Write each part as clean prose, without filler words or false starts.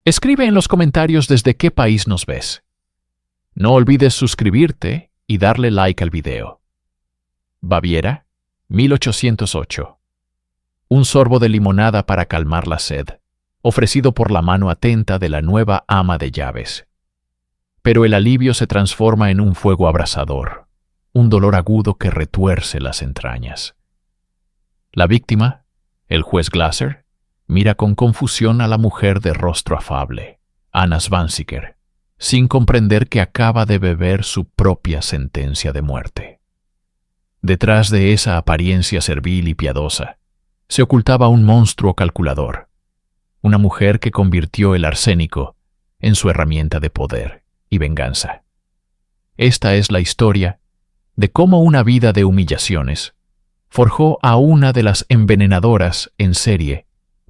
Escribe en los comentarios desde qué país nos ves. No olvides suscribirte y darle like al video. Baviera, 1808. Un sorbo de limonada para calmar la sed, ofrecido por la mano atenta de la nueva ama de llaves. Pero el alivio se transforma en un fuego abrasador, un dolor agudo que retuerce las entrañas. La víctima, el juez Glasser, mira con confusión a la mujer de rostro afable, Anna Zwanziger, sin comprender que acaba de beber su propia sentencia de muerte. Detrás de esa apariencia servil y piadosa, se ocultaba un monstruo calculador, una mujer que convirtió el arsénico en su herramienta de poder y venganza. Esta es la historia de cómo una vida de humillaciones forjó a una de las envenenadoras en serie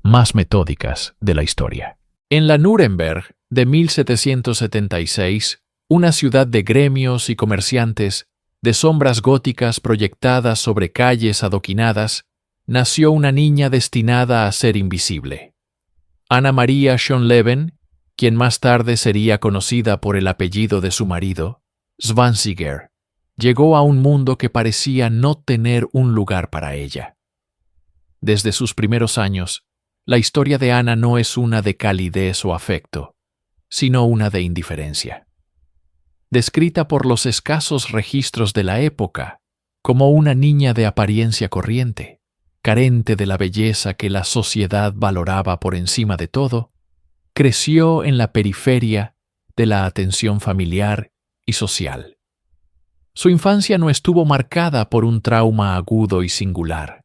más metódicas de la historia. En la Nuremberg de 1776, una ciudad de gremios y comerciantes, de sombras góticas proyectadas sobre calles adoquinadas, nació una niña destinada a ser invisible. Anna Maria Schönleben, quien más tarde sería conocida por el apellido de su marido, Zwanziger, llegó a un mundo que parecía no tener un lugar para ella. Desde sus primeros años, la historia de Anna no es una de calidez o afecto, sino una de indiferencia. Descrita por los escasos registros de la época como una niña de apariencia corriente, carente de la belleza que la sociedad valoraba por encima de todo, creció en la periferia de la atención familiar y social. Su infancia no estuvo marcada por un trauma agudo y singular,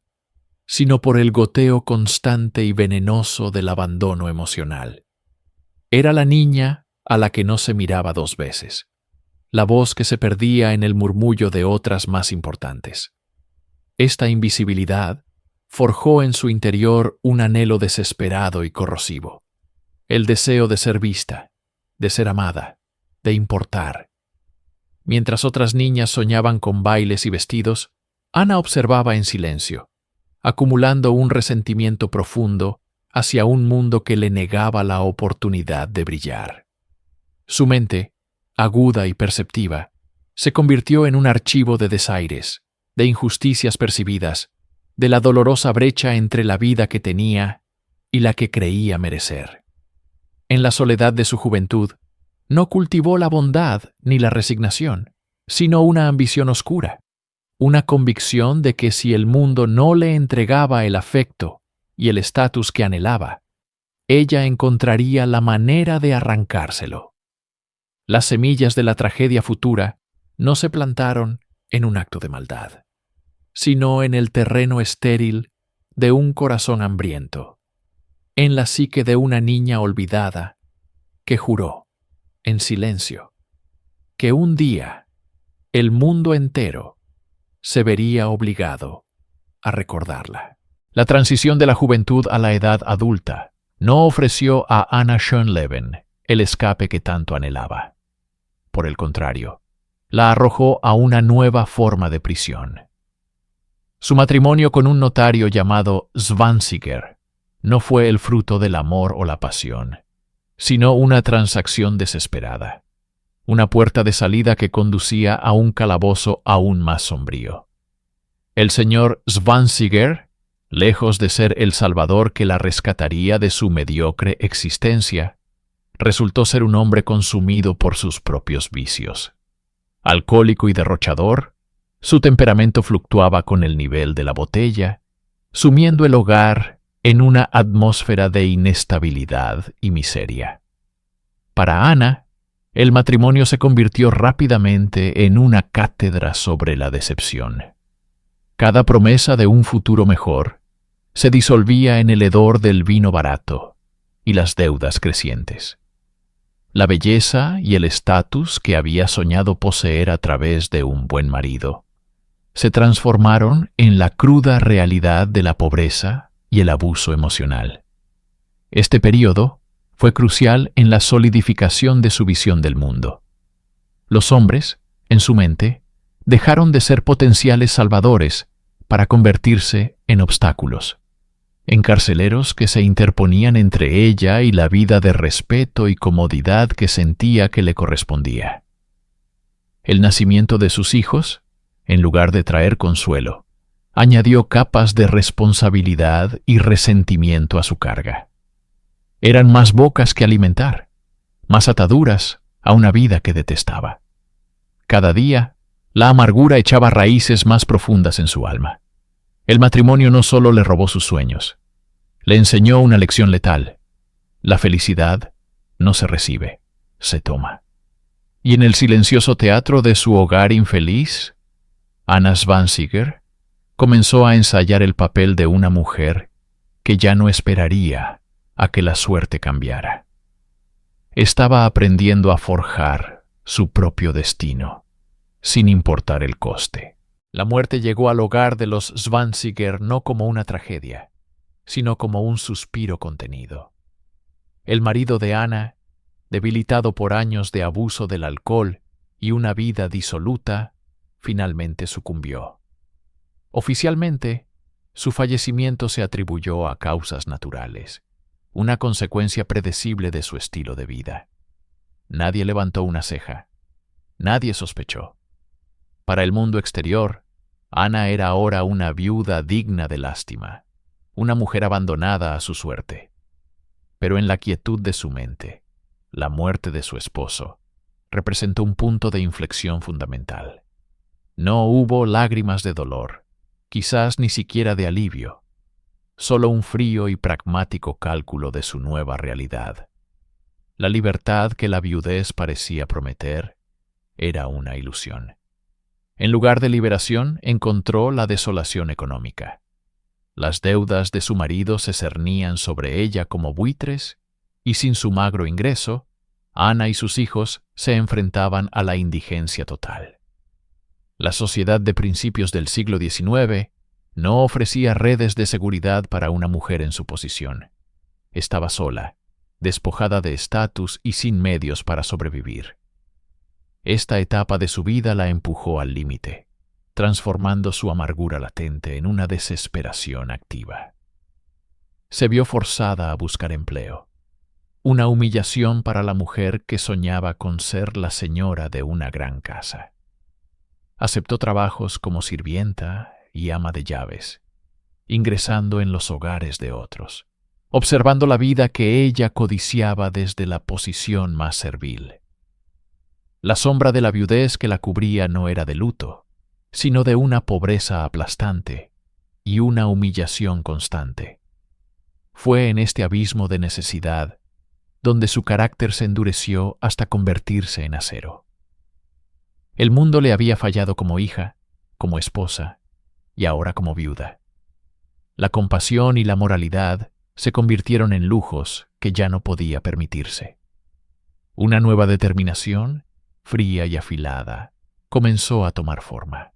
sino por el goteo constante y venenoso del abandono emocional. Era la niña a la que no se miraba dos veces, la voz que se perdía en el murmullo de otras más importantes. Esta invisibilidad forjó en su interior un anhelo desesperado y corrosivo, el deseo de ser vista, de ser amada, de importar. Mientras otras niñas soñaban con bailes y vestidos, Anna observaba en silencio, acumulando un resentimiento profundo hacia un mundo que le negaba la oportunidad de brillar. Su mente, aguda y perceptiva, se convirtió en un archivo de desaires, de injusticias percibidas, de la dolorosa brecha entre la vida que tenía y la que creía merecer. En la soledad de su juventud, no cultivó la bondad ni la resignación, sino una ambición oscura, una convicción de que si el mundo no le entregaba el afecto y el estatus que anhelaba, ella encontraría la manera de arrancárselo. Las semillas de la tragedia futura no se plantaron en un acto de maldad, sino en el terreno estéril de un corazón hambriento, en la psique de una niña olvidada que juró, en silencio, que un día el mundo entero se vería obligado a recordarla. La transición de la juventud a la edad adulta no ofreció a Anna Schönleben el escape que tanto anhelaba. Por el contrario, la arrojó a una nueva forma de prisión. Su matrimonio con un notario llamado Zwanziger no fue el fruto del amor o la pasión, sino una transacción desesperada, una puerta de salida que conducía a un calabozo aún más sombrío. El señor Zwanziger, lejos de ser el salvador que la rescataría de su mediocre existencia, resultó ser un hombre consumido por sus propios vicios. Alcohólico y derrochador, su temperamento fluctuaba con el nivel de la botella, sumiendo el hogar en una atmósfera de inestabilidad y miseria. Para Anna, el matrimonio se convirtió rápidamente en una cátedra sobre la decepción. Cada promesa de un futuro mejor se disolvía en el hedor del vino barato y las deudas crecientes. La belleza y el estatus que había soñado poseer a través de un buen marido se transformaron en la cruda realidad de la pobreza y el abuso emocional. Este período fue crucial en la solidificación de su visión del mundo. Los hombres, en su mente, dejaron de ser potenciales salvadores para convertirse en obstáculos. encarceleros que se interponían entre ella y la vida de respeto y comodidad que sentía que le correspondía. El nacimiento de sus hijos, en lugar de traer consuelo, añadió capas de responsabilidad y resentimiento a su carga. Eran más bocas que alimentar, más ataduras a una vida que detestaba. Cada día, la amargura echaba raíces más profundas en su alma. El matrimonio no solo le robó sus sueños, le enseñó una lección letal. La felicidad no se recibe, se toma. Y en el silencioso teatro de su hogar infeliz, Anna Zwanziger comenzó a ensayar el papel de una mujer que ya no esperaría a que la suerte cambiara. Estaba aprendiendo a forjar su propio destino, sin importar el coste. La muerte llegó al hogar de los Zwanziger no como una tragedia, sino como un suspiro contenido. El marido de Anna, debilitado por años de abuso del alcohol y una vida disoluta, finalmente sucumbió. Oficialmente, su fallecimiento se atribuyó a causas naturales, una consecuencia predecible de su estilo de vida. Nadie levantó una ceja. Nadie sospechó. Para el mundo exterior, Anna era ahora una viuda digna de lástima, una mujer abandonada a su suerte. Pero en la quietud de su mente, la muerte de su esposo representó un punto de inflexión fundamental. No hubo lágrimas de dolor, quizás ni siquiera de alivio, solo un frío y pragmático cálculo de su nueva realidad. La libertad que la viudez parecía prometer era una ilusión. En lugar de liberación, encontró la desolación económica. Las deudas de su marido se cernían sobre ella como buitres, y sin su magro ingreso, Anna y sus hijos se enfrentaban a la indigencia total. La sociedad de principios del siglo XIX no ofrecía redes de seguridad para una mujer en su posición. Estaba sola, despojada de estatus y sin medios para sobrevivir. Esta etapa de su vida la empujó al límite, transformando su amargura latente en una desesperación activa. Se vio forzada a buscar empleo, una humillación para la mujer que soñaba con ser la señora de una gran casa. Aceptó trabajos como sirvienta y ama de llaves, ingresando en los hogares de otros, observando la vida que ella codiciaba desde la posición más servil. La sombra de la viudez que la cubría no era de luto, sino de una pobreza aplastante y una humillación constante. Fue en este abismo de necesidad donde su carácter se endureció hasta convertirse en acero. El mundo le había fallado como hija, como esposa y ahora como viuda. La compasión y la moralidad se convirtieron en lujos que ya no podía permitirse. Una nueva determinación, fría y afilada, comenzó a tomar forma.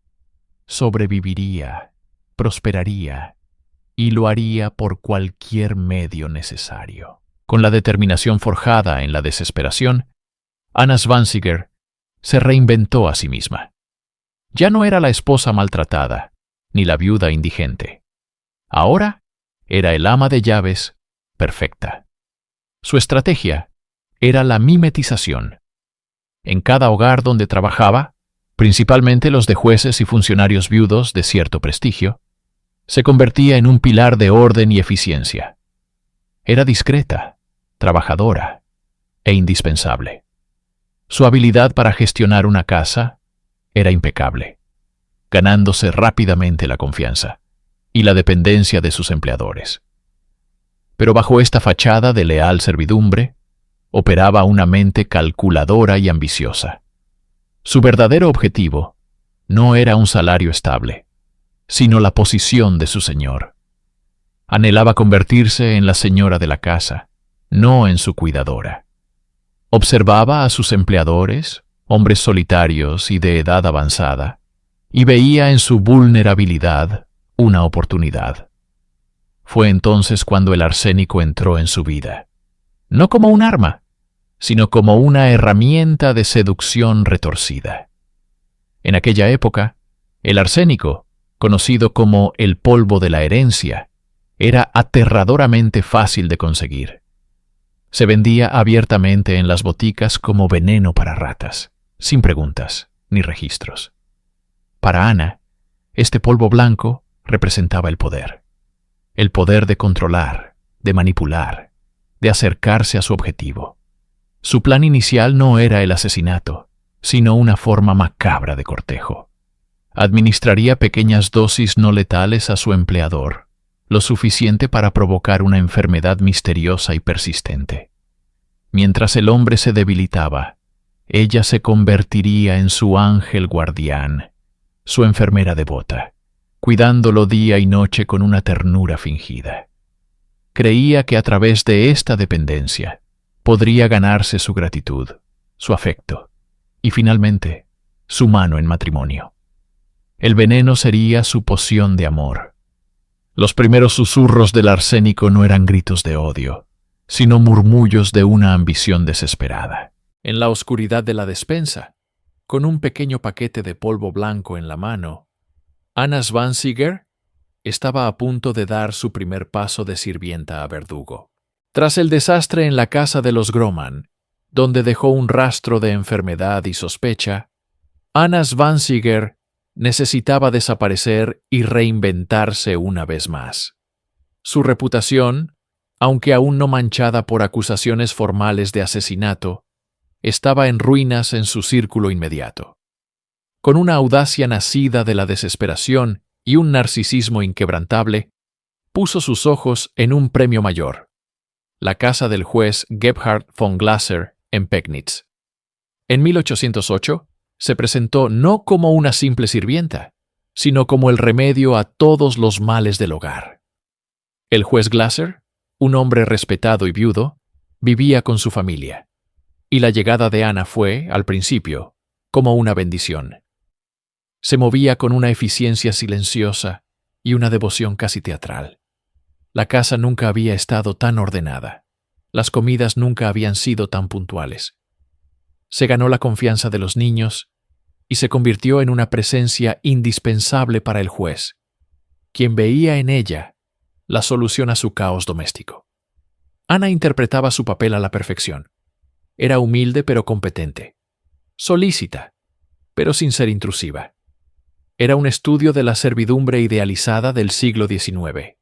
Sobreviviría, prosperaría y lo haría por cualquier medio necesario. Con la determinación forjada en la desesperación, Anna Zwanziger se reinventó a sí misma. Ya no era la esposa maltratada, ni la viuda indigente. Ahora era el ama de llaves perfecta. Su estrategia era la mimetización. En cada hogar donde trabajaba, principalmente los de jueces y funcionarios viudos de cierto prestigio, se convertía en un pilar de orden y eficiencia. Era discreta, trabajadora e indispensable. Su habilidad para gestionar una casa era impecable, ganándose rápidamente la confianza y la dependencia de sus empleadores. Pero bajo esta fachada de leal servidumbre, operaba una mente calculadora y ambiciosa. Su verdadero objetivo no era un salario estable, sino la posición de su señor. Anhelaba convertirse en la señora de la casa, no en su cuidadora. Observaba a sus empleadores, hombres solitarios y de edad avanzada, y veía en su vulnerabilidad una oportunidad. Fue entonces cuando el arsénico entró en su vida, no como un arma, sino como una herramienta de seducción retorcida. En aquella época, el arsénico, conocido como el polvo de la herencia, era aterradoramente fácil de conseguir. Se vendía abiertamente en las boticas como veneno para ratas, sin preguntas ni registros. Para Ana, este polvo blanco representaba el poder de controlar, de manipular, de acercarse a su objetivo. Su plan inicial no era el asesinato, sino una forma macabra de cortejo. Administraría pequeñas dosis no letales a su empleador, lo suficiente para provocar una enfermedad misteriosa y persistente. Mientras el hombre se debilitaba, ella se convertiría en su ángel guardián, su enfermera devota, cuidándolo día y noche con una ternura fingida. Creía que a través de esta dependencia podría ganarse su gratitud, su afecto y finalmente su mano en matrimonio. El veneno sería su poción de amor. Los primeros susurros del arsénico no eran gritos de odio, sino murmullos de una ambición desesperada. En la oscuridad de la despensa, con un pequeño paquete de polvo blanco en la mano, Anna Zwanziger estaba a punto de dar su primer paso de sirvienta a verdugo. Tras el desastre en la casa de los Groman, donde dejó un rastro de enfermedad y sospecha, Anna Zwanziger necesitaba desaparecer y reinventarse una vez más. Su reputación, aunque aún no manchada por acusaciones formales de asesinato, estaba en ruinas en su círculo inmediato. Con una audacia nacida de la desesperación y un narcisismo inquebrantable, puso sus ojos en un premio mayor, la casa del juez Gebhard von Glaser en Pegnitz. En 1808, se presentó no como una simple sirvienta, sino como el remedio a todos los males del hogar. El juez Glaser, un hombre respetado y viudo, vivía con su familia, y la llegada de Ana fue, al principio, como una bendición. Se movía con una eficiencia silenciosa y una devoción casi teatral. La casa nunca había estado tan ordenada. Las comidas nunca habían sido tan puntuales. Se ganó la confianza de los niños y se convirtió en una presencia indispensable para el juez, quien veía en ella la solución a su caos doméstico. Ana interpretaba su papel a la perfección. Era humilde pero competente, solícita, pero sin ser intrusiva. Era un estudio de la servidumbre idealizada del siglo XIX.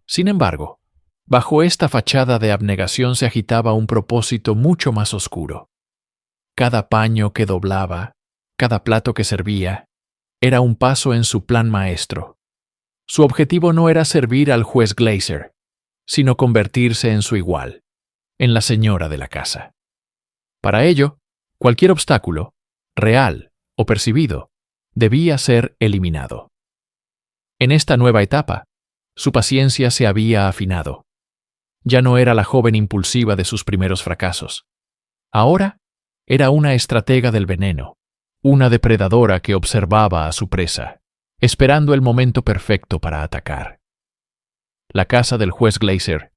Sin embargo, bajo esta fachada de abnegación se agitaba un propósito mucho más oscuro. Cada paño que doblaba, cada plato que servía, era un paso en su plan maestro. Su objetivo no era servir al juez Glaser, sino convertirse en su igual, en la señora de la casa. Para ello, cualquier obstáculo, real o percibido, debía ser eliminado. En esta nueva etapa, su paciencia se había afinado. Ya no era la joven impulsiva de sus primeros fracasos. Ahora era una estratega del veneno, una depredadora que observaba a su presa, esperando el momento perfecto para atacar. La casa del juez Glaser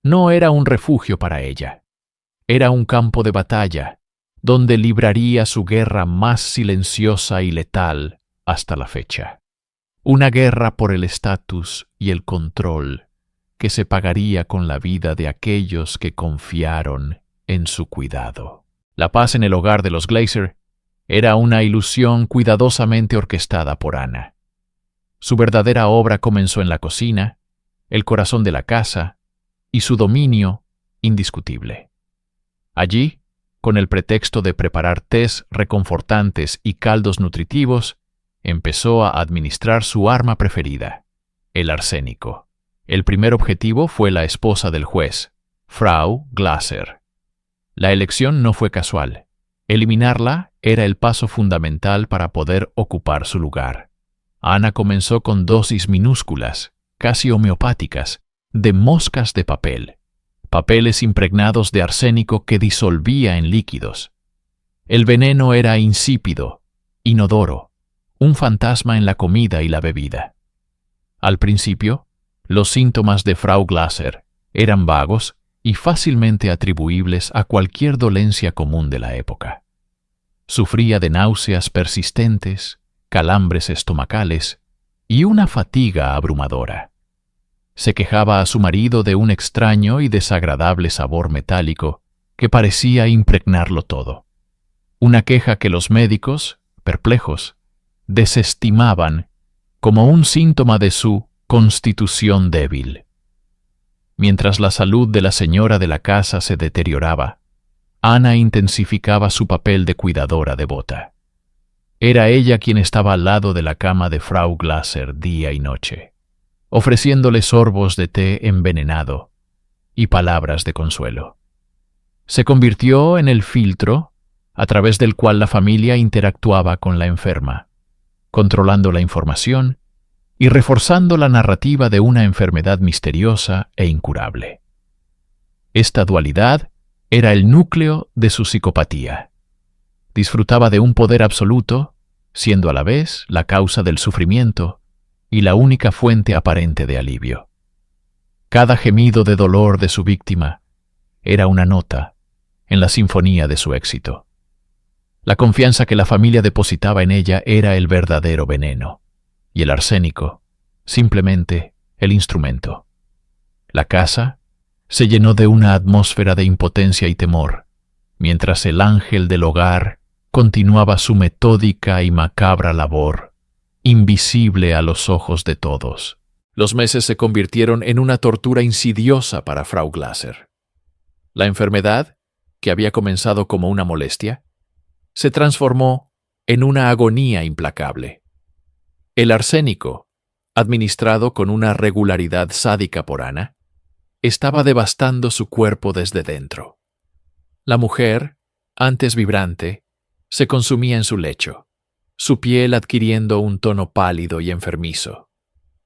no era un refugio para ella. Era un campo de batalla, donde libraría su guerra más silenciosa y letal hasta la fecha. Una guerra por el estatus y el control que se pagaría con la vida de aquellos que confiaron en su cuidado. La paz en el hogar de los Glaser era una ilusión cuidadosamente orquestada por Ana. Su verdadera obra comenzó en la cocina, el corazón de la casa y su dominio indiscutible. Allí, con el pretexto de preparar tés reconfortantes y caldos nutritivos, empezó a administrar su arma preferida, el arsénico. El primer objetivo fue la esposa del juez, Frau Glaser. La elección no fue casual. Eliminarla era el paso fundamental para poder ocupar su lugar. Ana comenzó con dosis minúsculas, casi homeopáticas, de moscas de papel, papeles impregnados de arsénico que disolvía en líquidos. El veneno era insípido, inodoro, un fantasma en la comida y la bebida. Al principio, los síntomas de Frau Glaser eran vagos y fácilmente atribuibles a cualquier dolencia común de la época. Sufría de náuseas persistentes, calambres estomacales y una fatiga abrumadora. se quejaba a su marido de un extraño y desagradable sabor metálico que parecía impregnarlo todo. Una queja que los médicos, perplejos, desestimaban como un síntoma de su constitución débil. Mientras la salud de la señora de la casa se deterioraba, Ana intensificaba su papel de cuidadora devota. Era ella quien estaba al lado de la cama de Frau Glaser día y noche, ofreciéndole sorbos de té envenenado y palabras de consuelo. Se convirtió en el filtro a través del cual la familia interactuaba con la enferma, controlando la información y reforzando la narrativa de una enfermedad misteriosa e incurable. Esta dualidad era el núcleo de su psicopatía. Disfrutaba de un poder absoluto, siendo a la vez la causa del sufrimiento y la única fuente aparente de alivio. Cada gemido de dolor de su víctima era una nota en la sinfonía de su éxito. La confianza que la familia depositaba en ella era el verdadero veneno, y el arsénico, simplemente el instrumento. La casa se llenó de una atmósfera de impotencia y temor, mientras el ángel del hogar continuaba su metódica y macabra labor, invisible a los ojos de todos. Los meses se convirtieron en una tortura insidiosa para Frau Glaser. La enfermedad, que había comenzado como una molestia, se transformó en una agonía implacable. El arsénico, administrado con una regularidad sádica por Ana, estaba devastando su cuerpo desde dentro. La mujer, antes vibrante, se consumía en su lecho, su piel adquiriendo un tono pálido y enfermizo,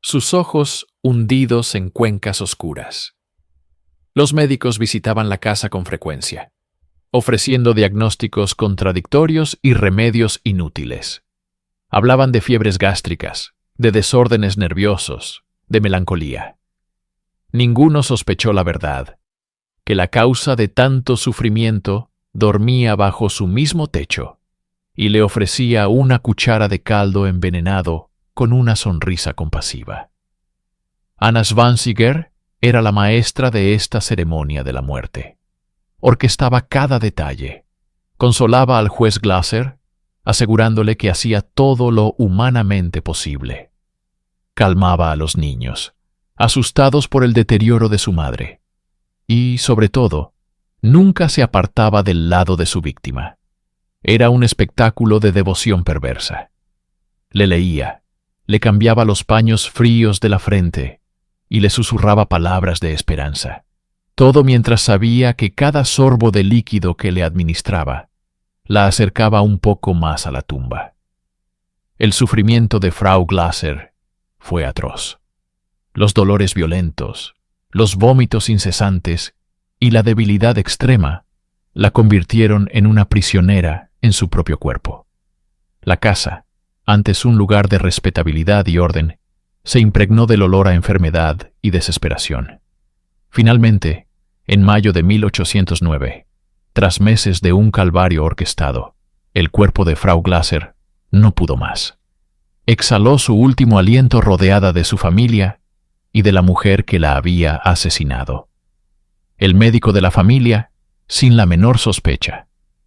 sus ojos hundidos en cuencas oscuras. Los médicos visitaban la casa con frecuencia, ofreciendo diagnósticos contradictorios y remedios inútiles. Hablaban de fiebres gástricas, de desórdenes nerviosos, de melancolía. Ninguno sospechó la verdad, que la causa de tanto sufrimiento dormía bajo su mismo techo y le ofrecía una cuchara de caldo envenenado con una sonrisa compasiva. Anna Zwanziger era la maestra de esta ceremonia de la muerte. Orquestaba cada detalle, consolaba al juez Glaser, asegurándole que hacía todo lo humanamente posible. Calmaba a los niños, asustados por el deterioro de su madre, y, sobre todo, nunca se apartaba del lado de su víctima. Era un espectáculo de devoción perversa. Le leía, le cambiaba los paños fríos de la frente y le susurraba palabras de esperanza. Todo mientras sabía que cada sorbo de líquido que le administraba la acercaba un poco más a la tumba. El sufrimiento de Frau Glaser fue atroz. Los dolores violentos, los vómitos incesantes y la debilidad extrema la convirtieron en una prisionera en su propio cuerpo. La casa, antes un lugar de respetabilidad y orden, se impregnó del olor a enfermedad y desesperación. Finalmente, en mayo de 1809, tras meses de un calvario orquestado, el cuerpo de Frau Glaser no pudo más. Exhaló su último aliento rodeada de su familia y de la mujer que la había asesinado. El médico de la familia, sin la menor sospecha,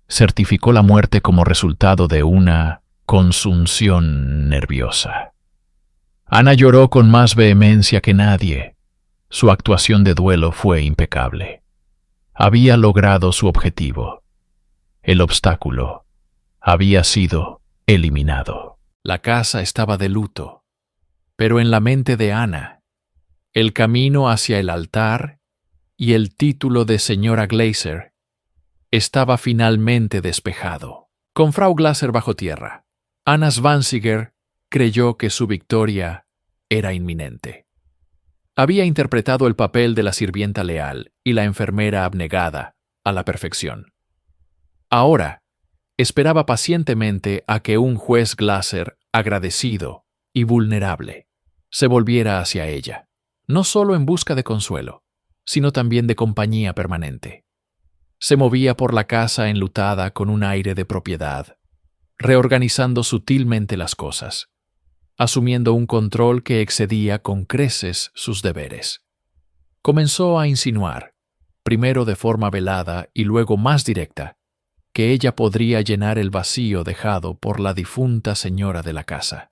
certificó la muerte como resultado de una consunción nerviosa. Ana lloró con más vehemencia que nadie. Su actuación de duelo fue impecable. Había logrado su objetivo. El obstáculo había sido eliminado. La casa estaba de luto, pero en la mente de Ana, el camino hacia el altar y el título de señora Glaser estaba finalmente despejado. Con Frau Glaser bajo tierra, Anna Zwanziger creyó que su victoria era inminente. Había interpretado el papel de la sirvienta leal y la enfermera abnegada a la perfección. Ahora, esperaba pacientemente a que un juez Glaser agradecido y vulnerable se volviera hacia ella, no solo en busca de consuelo, sino también de compañía permanente. Se movía por la casa enlutada con un aire de propiedad, reorganizando sutilmente las cosas, asumiendo un control que excedía con creces sus deberes. Comenzó a insinuar, primero de forma velada y luego más directa, que ella podría llenar el vacío dejado por la difunta señora de la casa.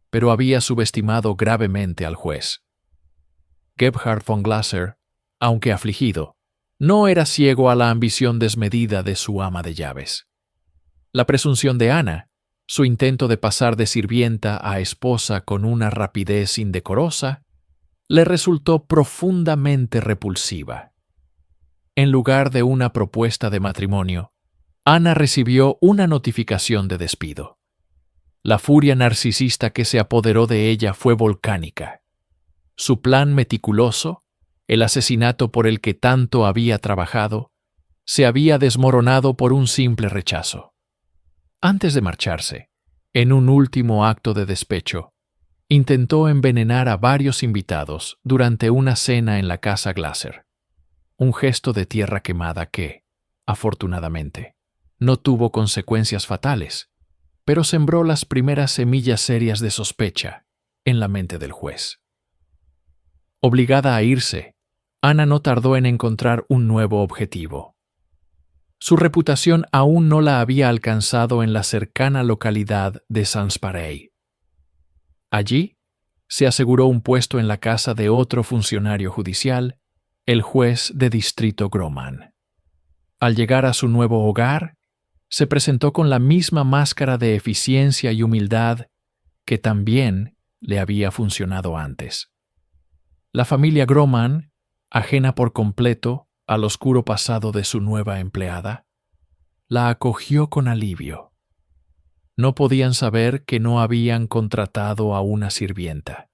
Pero había subestimado gravemente al juez. Gebhard von Glaser, aunque afligido, no era ciego a la ambición desmedida de su ama de llaves. La presunción de Ana, su intento de pasar de sirvienta a esposa con una rapidez indecorosa, le resultó profundamente repulsiva. En lugar de una propuesta de matrimonio, Ana recibió una notificación de despido. La furia narcisista que se apoderó de ella fue volcánica. Su plan meticuloso, el asesinato por el que tanto había trabajado, se había desmoronado por un simple rechazo. Antes de marcharse, en un último acto de despecho, intentó envenenar a varios invitados durante una cena en la casa Glaser. Un gesto de tierra quemada que, afortunadamente, no tuvo consecuencias fatales, pero sembró las primeras semillas serias de sospecha en la mente del juez. Obligada a irse, Ana no tardó en encontrar un nuevo objetivo. Su reputación aún no la había alcanzado en la cercana localidad de Sansparey. Allí, se aseguró un puesto en la casa de otro funcionario judicial, el juez de distrito Groman. Al llegar a su nuevo hogar, se presentó con la misma máscara de eficiencia y humildad que también le había funcionado antes. La familia Groman, ajena por completo al oscuro pasado de su nueva empleada, la acogió con alivio. No podían saber que no habían contratado a una sirvienta,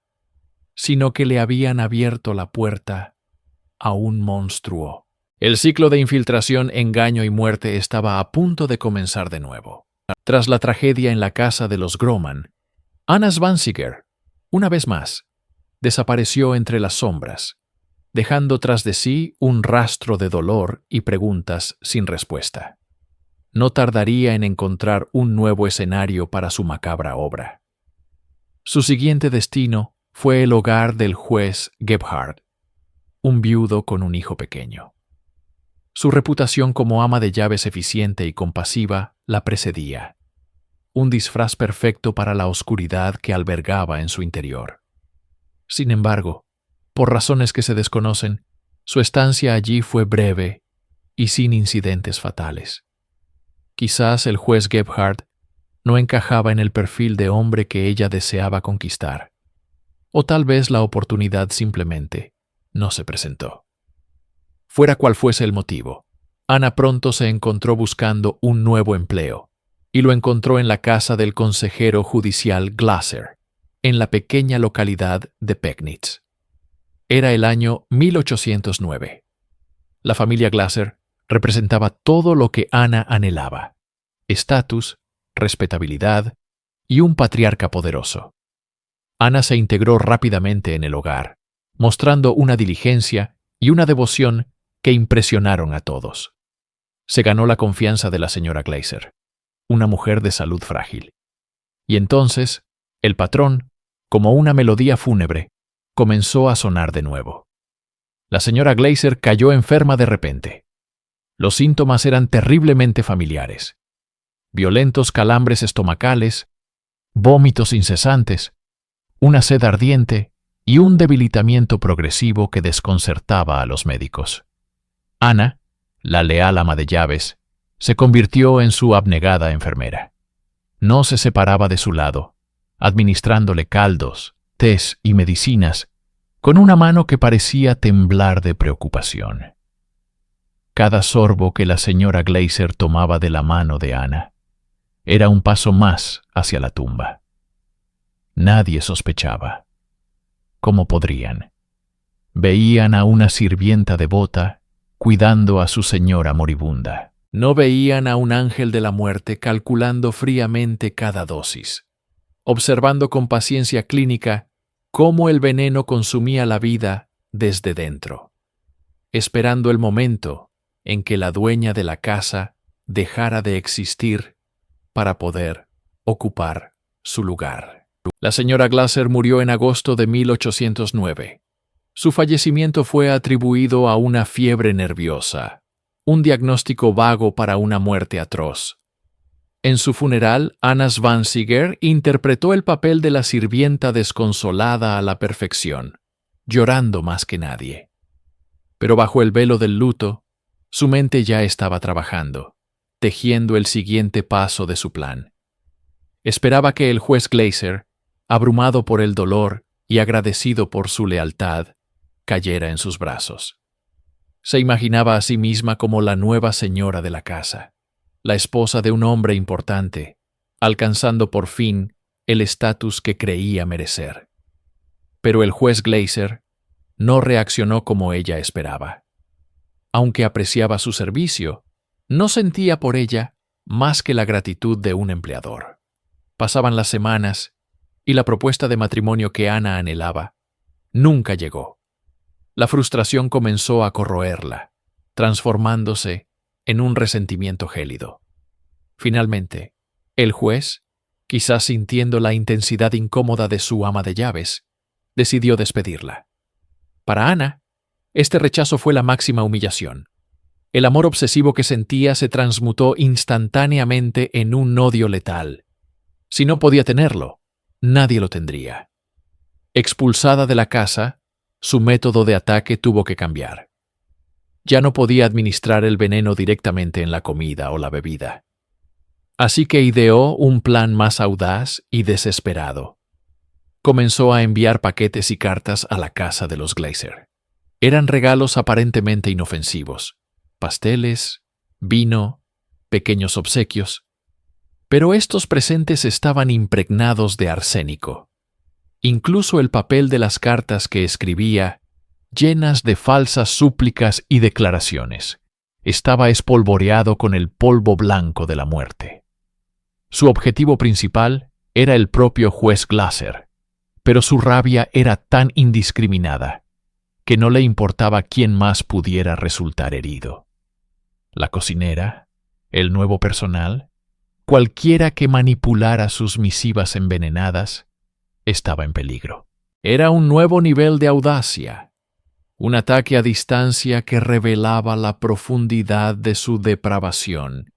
sino que le habían abierto la puerta a un monstruo. El ciclo de infiltración, engaño y muerte estaba a punto de comenzar de nuevo. Tras la tragedia en la casa de los Groman, Anna Zwanziger, una vez más, desapareció entre las sombras, dejando tras de sí un rastro de dolor y preguntas sin respuesta. No tardaría en encontrar un nuevo escenario para su macabra obra. Su siguiente destino fue el hogar del juez Gebhard, un viudo con un hijo pequeño. Su reputación como ama de llaves eficiente y compasiva la precedía, un disfraz perfecto para la oscuridad que albergaba en su interior. Sin embargo, por razones que se desconocen, su estancia allí fue breve y sin incidentes fatales. Quizás el juez Gebhard no encajaba en el perfil de hombre que ella deseaba conquistar, o tal vez la oportunidad simplemente no se presentó. Fuera cual fuese el motivo, Ana pronto se encontró buscando un nuevo empleo, y lo encontró en la casa del consejero judicial Glaser, en la pequeña localidad de Pegnitz. Era el año 1809. La familia Glaser representaba todo lo que Ana anhelaba: estatus, respetabilidad y un patriarca poderoso. Ana se integró rápidamente en el hogar, mostrando una diligencia y una devoción que impresionaron a todos. Se ganó la confianza de la señora Glaser, una mujer de salud frágil. Y entonces, el patrón, como una melodía fúnebre, comenzó a sonar de nuevo. La señora Glaser cayó enferma de repente. Los síntomas eran terriblemente familiares: violentos calambres estomacales, vómitos incesantes, una sed ardiente y un debilitamiento progresivo que desconcertaba a los médicos. Ana, la leal ama de llaves, se convirtió en su abnegada enfermera. No se separaba de su lado, administrándole caldos, tés y medicinas, con una mano que parecía temblar de preocupación. Cada sorbo que la señora Glaser tomaba de la mano de Ana era un paso más hacia la tumba. Nadie sospechaba. ¿Cómo podrían? Veían a una sirvienta devota cuidando a su señora moribunda. No veían a un ángel de la muerte calculando fríamente cada dosis, observando con paciencia clínica cómo el veneno consumía la vida desde dentro, esperando el momento en que la dueña de la casa dejara de existir para poder ocupar su lugar. La señora Glaser murió en agosto de 1809. Su fallecimiento fue atribuido a una fiebre nerviosa, un diagnóstico vago para una muerte atroz. En su funeral, Anna Zwanziger interpretó el papel de la sirvienta desconsolada a la perfección, llorando más que nadie. Pero bajo el velo del luto, su mente ya estaba trabajando, tejiendo el siguiente paso de su plan. Esperaba que el juez Glaser, abrumado por el dolor y agradecido por su lealtad, cayera en sus brazos. Se imaginaba a sí misma como la nueva señora de la casa, la esposa de un hombre importante, alcanzando por fin el estatus que creía merecer. Pero el juez Glaser no reaccionó como ella esperaba. Aunque apreciaba su servicio, no sentía por ella más que la gratitud de un empleador. Pasaban las semanas y la propuesta de matrimonio que Ana anhelaba nunca llegó. La frustración comenzó a corroerla, transformándose en un resentimiento gélido. Finalmente, el juez, quizás sintiendo la intensidad incómoda de su ama de llaves, decidió despedirla. Para Ana, este rechazo fue la máxima humillación. El amor obsesivo que sentía se transmutó instantáneamente en un odio letal. Si no podía tenerlo, nadie lo tendría. Expulsada de la casa, su método de ataque tuvo que cambiar. Ya no podía administrar el veneno directamente en la comida o la bebida. Así que ideó un plan más audaz y desesperado. Comenzó a enviar paquetes y cartas a la casa de los Glaser. Eran regalos aparentemente inofensivos: pasteles, vino, pequeños obsequios. Pero estos presentes estaban impregnados de arsénico. Incluso el papel de las cartas que escribía, llenas de falsas súplicas y declaraciones, estaba espolvoreado con el polvo blanco de la muerte. Su objetivo principal era el propio juez Glaser, pero su rabia era tan indiscriminada que no le importaba quién más pudiera resultar herido. La cocinera, el nuevo personal, cualquiera que manipulara sus misivas envenenadas, estaba en peligro. Era un nuevo nivel de audacia, un ataque a distancia que revelaba la profundidad de su depravación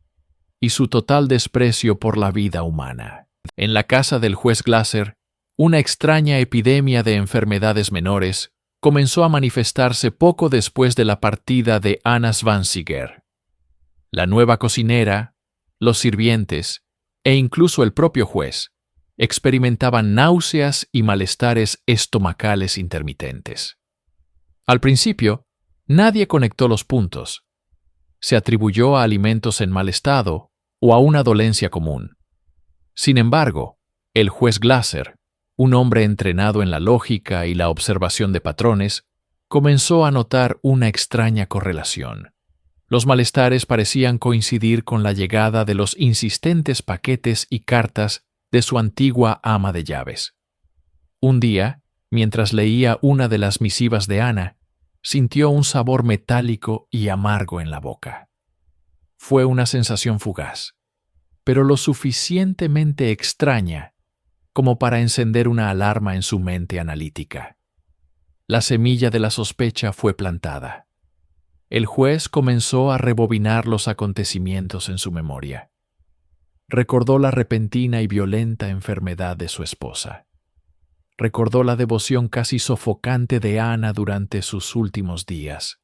y su total desprecio por la vida humana. En la casa del juez Glaser, una extraña epidemia de enfermedades menores comenzó a manifestarse poco después de la partida de Anna Zwanziger. La nueva cocinera, los sirvientes e incluso el propio juez experimentaban náuseas y malestares estomacales intermitentes. Al principio, nadie conectó los puntos. Se atribuyó a alimentos en mal estado o a una dolencia común. Sin embargo, el juez Glaser, un hombre entrenado en la lógica y la observación de patrones, comenzó a notar una extraña correlación. Los malestares parecían coincidir con la llegada de los insistentes paquetes y cartas de su antigua ama de llaves. Un día, mientras leía una de las misivas de Ana, sintió un sabor metálico y amargo en la boca. Fue una sensación fugaz, pero lo suficientemente extraña como para encender una alarma en su mente analítica. La semilla de la sospecha fue plantada. El juez comenzó a rebobinar los acontecimientos en su memoria. Recordó la repentina y violenta enfermedad de su esposa. Recordó la devoción casi sofocante de Ana durante sus últimos días.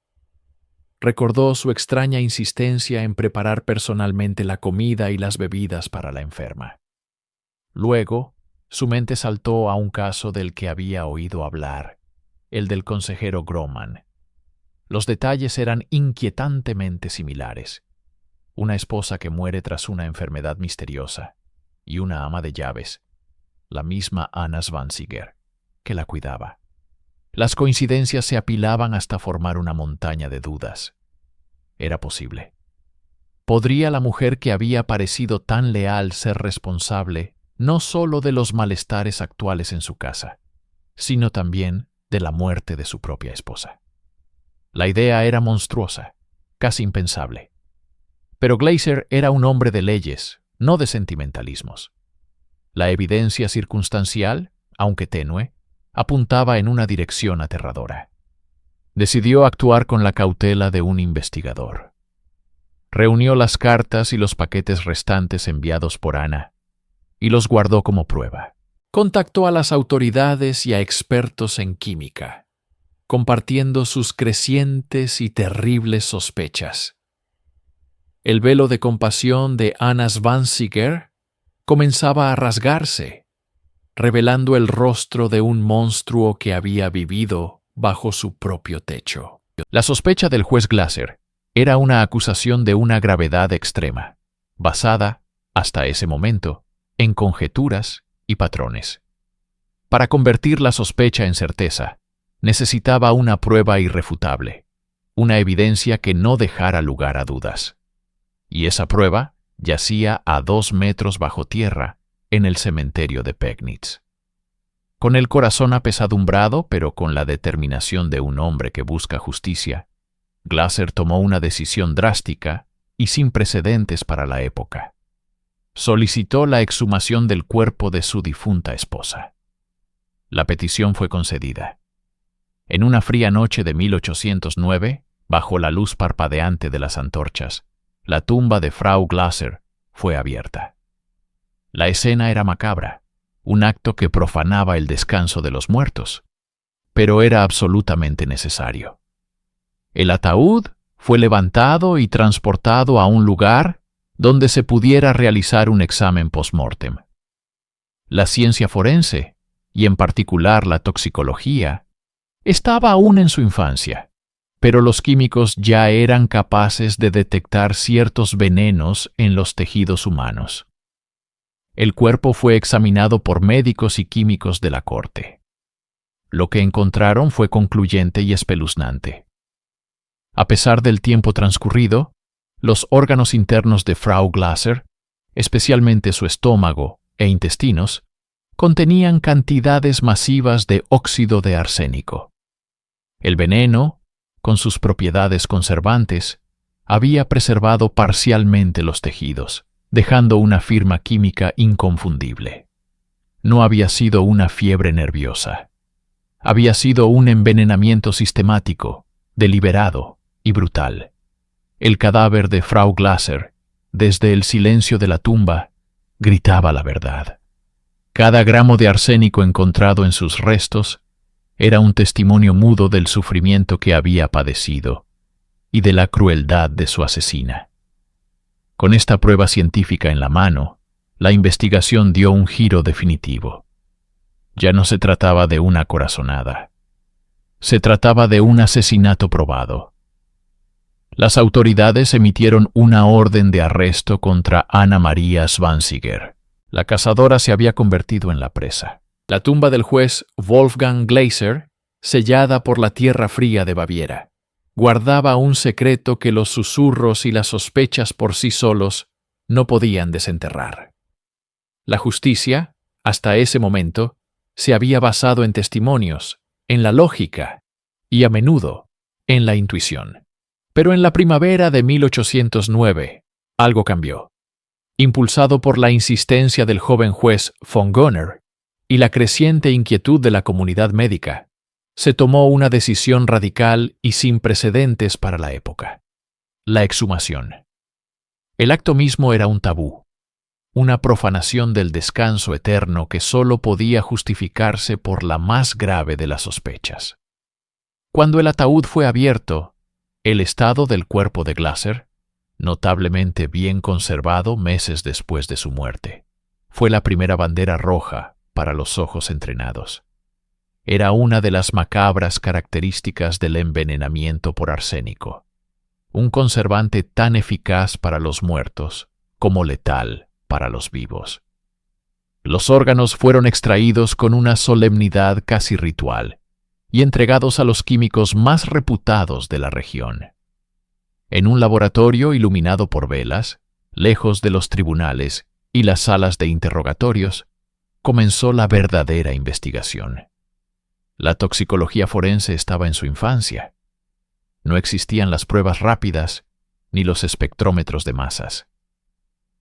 Recordó su extraña insistencia en preparar personalmente la comida y las bebidas para la enferma. Luego, su mente saltó a un caso del que había oído hablar, el del consejero Groman. Los detalles eran inquietantemente similares. Una esposa que muere tras una enfermedad misteriosa y una ama de llaves, la misma Anna Zwanziger, que la cuidaba. Las coincidencias se apilaban hasta formar una montaña de dudas. Era posible. ¿Podría la mujer que había parecido tan leal ser responsable no solo de los malestares actuales en su casa, sino también de la muerte de su propia esposa? La idea era monstruosa, casi impensable. Pero Glaser era un hombre de leyes, no de sentimentalismos. La evidencia circunstancial, aunque tenue, apuntaba en una dirección aterradora. Decidió actuar con la cautela de un investigador. Reunió las cartas y los paquetes restantes enviados por Anna y los guardó como prueba. Contactó a las autoridades y a expertos en química, compartiendo sus crecientes y terribles sospechas. El velo de compasión de Anna Zwanziger comenzaba a rasgarse, revelando el rostro de un monstruo que había vivido bajo su propio techo. La sospecha del juez Glaser era una acusación de una gravedad extrema, basada, hasta ese momento, en conjeturas y patrones. Para convertir la sospecha en certeza, necesitaba una prueba irrefutable, una evidencia que no dejara lugar a dudas. Y esa prueba yacía a 2 metros bajo tierra en el cementerio de Pegnitz. Con el corazón apesadumbrado, pero con la determinación de un hombre que busca justicia, Glaser tomó una decisión drástica y sin precedentes para la época. Solicitó la exhumación del cuerpo de su difunta esposa. La petición fue concedida. En una fría noche de 1809, bajo la luz parpadeante de las antorchas, la tumba de Frau Glaser fue abierta. La escena era macabra, un acto que profanaba el descanso de los muertos, pero era absolutamente necesario. El ataúd fue levantado y transportado a un lugar donde se pudiera realizar un examen post-mortem. La ciencia forense, y en particular la toxicología, estaba aún en su infancia, pero los químicos ya eran capaces de detectar ciertos venenos en los tejidos humanos. El cuerpo fue examinado por médicos y químicos de la corte. Lo que encontraron fue concluyente y espeluznante. A pesar del tiempo transcurrido, los órganos internos de Frau Glaser, especialmente su estómago e intestinos, contenían cantidades masivas de óxido de arsénico. El veneno, con sus propiedades conservantes, había preservado parcialmente los tejidos, dejando una firma química inconfundible. No había sido una fiebre nerviosa. Había sido un envenenamiento sistemático, deliberado y brutal. El cadáver de Frau Glaser, desde el silencio de la tumba, gritaba la verdad. Cada gramo de arsénico encontrado en sus restos era un testimonio mudo del sufrimiento que había padecido y de la crueldad de su asesina. Con esta prueba científica en la mano, la investigación dio un giro definitivo. Ya no se trataba de una corazonada. Se trataba de un asesinato probado. Las autoridades emitieron una orden de arresto contra Anna Maria Zwanziger. La cazadora se había convertido en la presa. La tumba del juez Wolfgang Glaser, sellada por la tierra fría de Baviera, guardaba un secreto que los susurros y las sospechas por sí solos no podían desenterrar. La justicia, hasta ese momento, se había basado en testimonios, en la lógica y, a menudo, en la intuición. Pero en la primavera de 1809, algo cambió. Impulsado por la insistencia del joven juez von Goner y la creciente inquietud de la comunidad médica, se tomó una decisión radical y sin precedentes para la época: la exhumación. El acto mismo era un tabú, una profanación del descanso eterno que solo podía justificarse por la más grave de las sospechas. Cuando el ataúd fue abierto, el estado del cuerpo de Glaser, notablemente bien conservado meses después de su muerte, fue la primera bandera roja para los ojos entrenados. Era una de las macabras características del envenenamiento por arsénico, un conservante tan eficaz para los muertos como letal para los vivos. Los órganos fueron extraídos con una solemnidad casi ritual y entregados a los químicos más reputados de la región. En un laboratorio iluminado por velas, lejos de los tribunales y las salas de interrogatorios, comenzó la verdadera investigación. La toxicología forense estaba en su infancia. No existían las pruebas rápidas ni los espectrómetros de masas.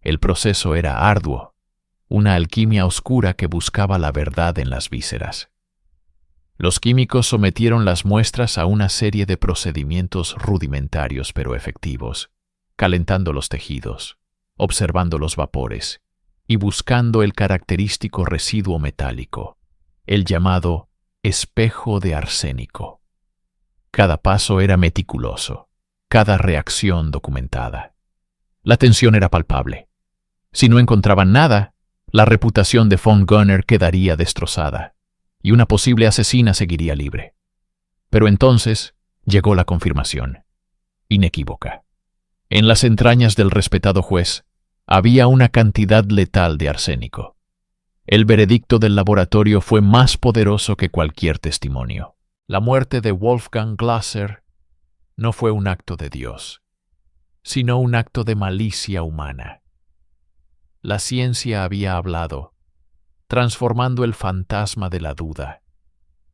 El proceso era arduo, una alquimia oscura que buscaba la verdad en las vísceras. Los químicos sometieron las muestras a una serie de procedimientos rudimentarios pero efectivos, calentando los tejidos, observando los vapores y buscando el característico residuo metálico, el llamado espejo de arsénico. Cada paso era meticuloso, cada reacción documentada. La tensión era palpable. Si no encontraban nada, la reputación de von Gunner quedaría destrozada y una posible asesina seguiría libre. Pero entonces llegó la confirmación, inequívoca. En las entrañas del respetado juez había una cantidad letal de arsénico. El veredicto del laboratorio fue más poderoso que cualquier testimonio. La muerte de Wolfgang Glasser no fue un acto de Dios, sino un acto de malicia humana. La ciencia había hablado, transformando el fantasma de la duda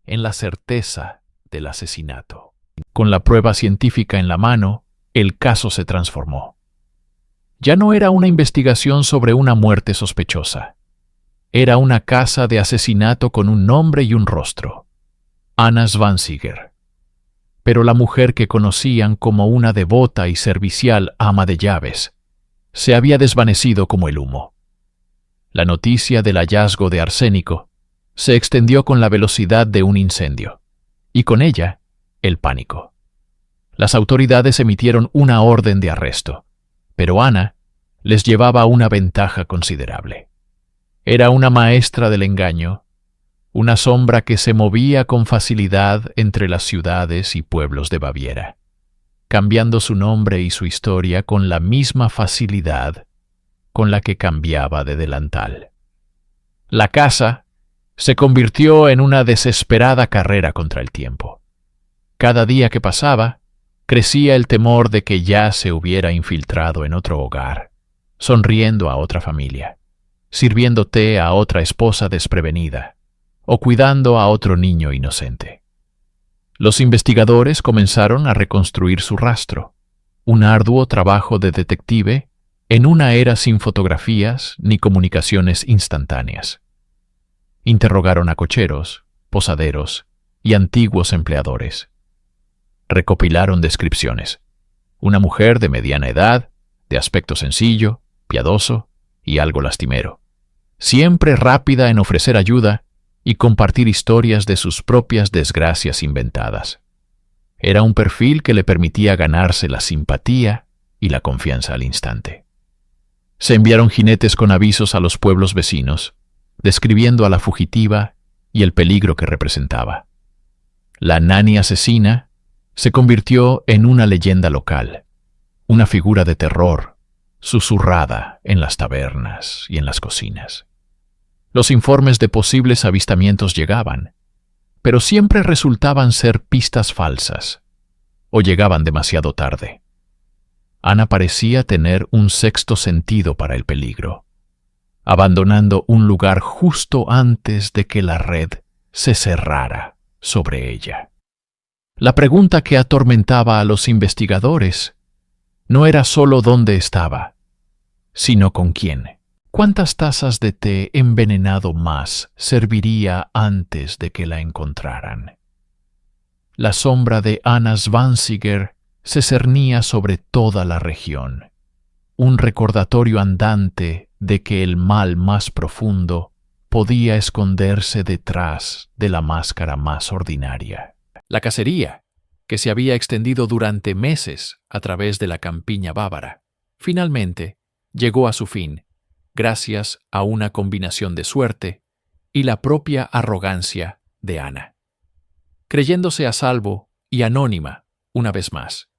en la certeza del asesinato. Con la prueba científica en la mano, el caso se transformó. Ya no era una investigación sobre una muerte sospechosa. Era una casa de asesinato con un nombre y un rostro: Anna Zwanziger. Pero la mujer que conocían como una devota y servicial ama de llaves se había desvanecido como el humo. La noticia del hallazgo de arsénico se extendió con la velocidad de un incendio, y con ella, el pánico. Las autoridades emitieron una orden de arresto, pero Anna les llevaba una ventaja considerable. Era una maestra del engaño, una sombra que se movía con facilidad entre las ciudades y pueblos de Baviera, cambiando su nombre y su historia con la misma facilidad con la que cambiaba de delantal. La casa se convirtió en una desesperada carrera contra el tiempo. Cada día que pasaba, crecía el temor de que ya se hubiera infiltrado en otro hogar, sonriendo a otra familia, sirviendo té a otra esposa desprevenida, o cuidando a otro niño inocente. Los investigadores comenzaron a reconstruir su rastro, un arduo trabajo de detective en una era sin fotografías ni comunicaciones instantáneas. Interrogaron a cocheros, posaderos y antiguos empleadores. Recopilaron descripciones. Una mujer de mediana edad, de aspecto sencillo, piadoso y algo lastimero, siempre rápida en ofrecer ayuda y compartir historias de sus propias desgracias inventadas. Era un perfil que le permitía ganarse la simpatía y la confianza al instante. Se enviaron jinetes con avisos a los pueblos vecinos, describiendo a la fugitiva y el peligro que representaba. La nani asesina se convirtió en una leyenda local, una figura de terror, susurrada en las tabernas y en las cocinas. Los informes de posibles avistamientos llegaban, pero siempre resultaban ser pistas falsas, o llegaban demasiado tarde. Anna parecía tener un sexto sentido para el peligro, abandonando un lugar justo antes de que la red se cerrara sobre ella. La pregunta que atormentaba a los investigadores no era solo dónde estaba, sino con quién. ¿Cuántas tazas de té envenenado más serviría antes de que la encontraran? La sombra de Anna Zwanziger se cernía sobre toda la región, un recordatorio andante de que el mal más profundo podía esconderse detrás de la máscara más ordinaria. La cacería, que se había extendido durante meses a través de la campiña bávara, finalmente llegó a su fin, gracias a una combinación de suerte y la propia arrogancia de Anna. Creyéndose a salvo y anónima, una vez más,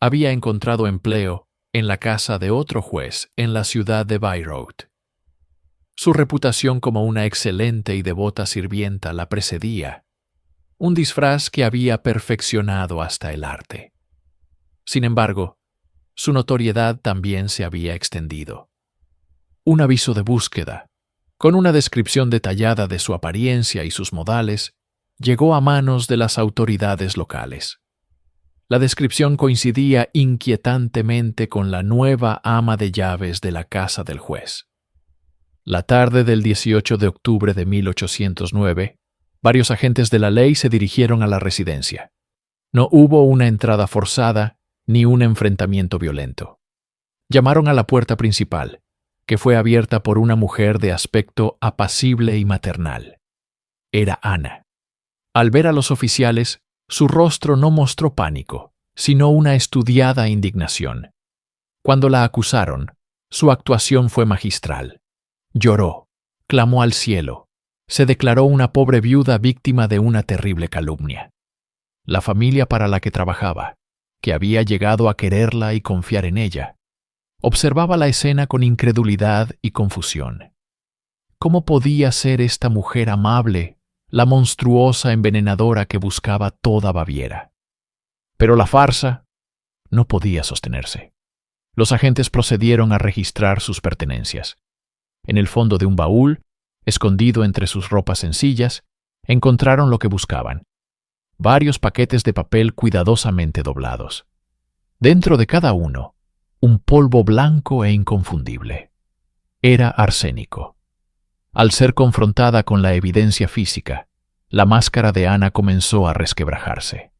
había encontrado empleo en la casa de otro juez en la ciudad de Bayreuth. Su reputación como una excelente y devota sirvienta la precedía, un disfraz que había perfeccionado hasta el arte. Sin embargo, su notoriedad también se había extendido. Un aviso de búsqueda, con una descripción detallada de su apariencia y sus modales, llegó a manos de las autoridades locales. La descripción coincidía inquietantemente con la nueva ama de llaves de la casa del juez. La tarde del 18 de octubre de 1809, varios agentes de la ley se dirigieron a la residencia. No hubo una entrada forzada ni un enfrentamiento violento. Llamaron a la puerta principal, que fue abierta por una mujer de aspecto apacible y maternal. Era Ana. Al ver a los oficiales, su rostro no mostró pánico, sino una estudiada indignación. Cuando la acusaron, su actuación fue magistral. Lloró, clamó al cielo, se declaró una pobre viuda víctima de una terrible calumnia. La familia para la que trabajaba, que había llegado a quererla y confiar en ella, observaba la escena con incredulidad y confusión. ¿Cómo podía ser esta mujer amable la monstruosa envenenadora que buscaba toda Baviera? Pero la farsa no podía sostenerse. Los agentes procedieron a registrar sus pertenencias. En el fondo de un baúl, escondido entre sus ropas sencillas, encontraron lo que buscaban: varios paquetes de papel cuidadosamente doblados. Dentro de cada uno, un polvo blanco e inconfundible. Era arsénico. Al ser confrontada con la evidencia física, la máscara de Ana comenzó a resquebrajarse.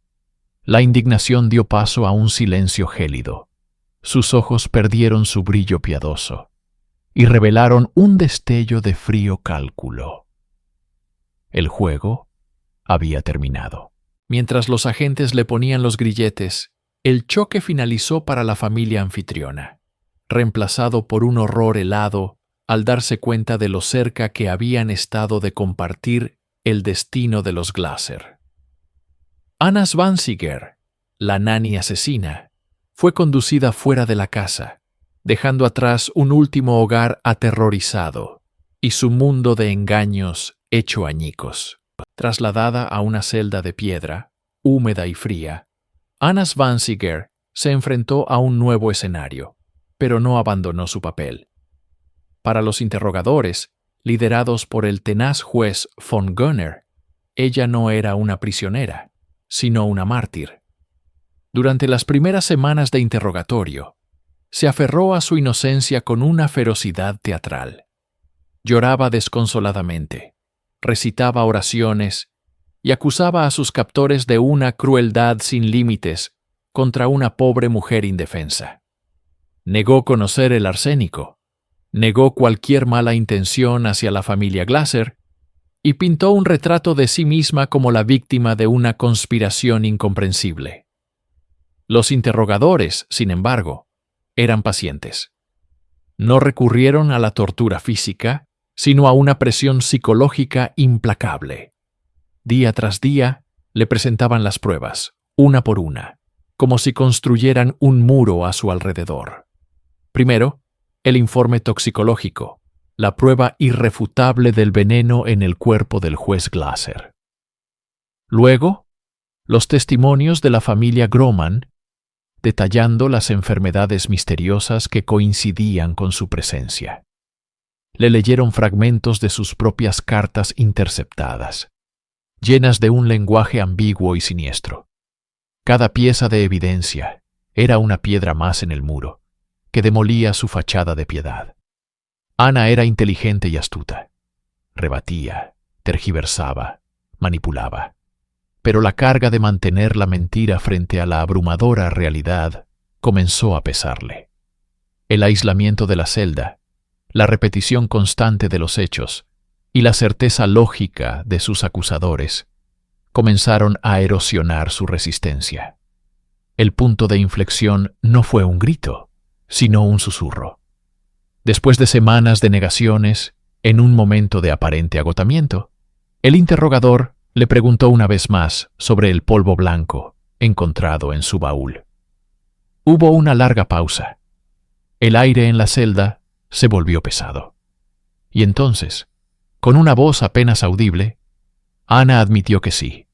La indignación dio paso a un silencio gélido. Sus ojos perdieron su brillo piadoso y revelaron un destello de frío cálculo. El juego había terminado. Mientras los agentes le ponían los grilletes, el choque finalizó para la familia anfitriona, reemplazado por un horror helado al darse cuenta de lo cerca que habían estado de compartir el destino de los Glaser. Anna Zwanziger, la nani asesina, fue conducida fuera de la casa, dejando atrás un último hogar aterrorizado y su mundo de engaños hecho añicos. Trasladada a una celda de piedra, húmeda y fría, Anna Zwanziger se enfrentó a un nuevo escenario, pero no abandonó su papel. Para los interrogadores, liderados por el tenaz juez von Gönner, ella no era una prisionera, sino una mártir. Durante las primeras semanas de interrogatorio, se aferró a su inocencia con una ferocidad teatral. Lloraba desconsoladamente, recitaba oraciones y acusaba a sus captores de una crueldad sin límites contra una pobre mujer indefensa. Negó conocer el arsénico, negó cualquier mala intención hacia la familia Glaser y pintó un retrato de sí misma como la víctima de una conspiración incomprensible. Los interrogadores, sin embargo, eran pacientes. No recurrieron a la tortura física, sino a una presión psicológica implacable. Día tras día, le presentaban las pruebas, una por una, como si construyeran un muro a su alrededor. Primero, el informe toxicológico, la prueba irrefutable del veneno en el cuerpo del juez Glaser. Luego, los testimonios de la familia Groman, detallando las enfermedades misteriosas que coincidían con su presencia. Le leyeron fragmentos de sus propias cartas interceptadas, llenas de un lenguaje ambiguo y siniestro. Cada pieza de evidencia era una piedra más en el muro, que demolía su fachada de piedad. Ana era inteligente y astuta. Rebatía, tergiversaba, manipulaba. Pero la carga de mantener la mentira frente a la abrumadora realidad comenzó a pesarle. El aislamiento de la celda, la repetición constante de los hechos y la certeza lógica de sus acusadores comenzaron a erosionar su resistencia. El punto de inflexión no fue un grito, sino un susurro. Después de semanas de negaciones, en un momento de aparente agotamiento, el interrogador le preguntó una vez más sobre el polvo blanco encontrado en su baúl. Hubo una larga pausa. El aire en la celda se volvió pesado. Y entonces, con una voz apenas audible, Ana admitió que sí,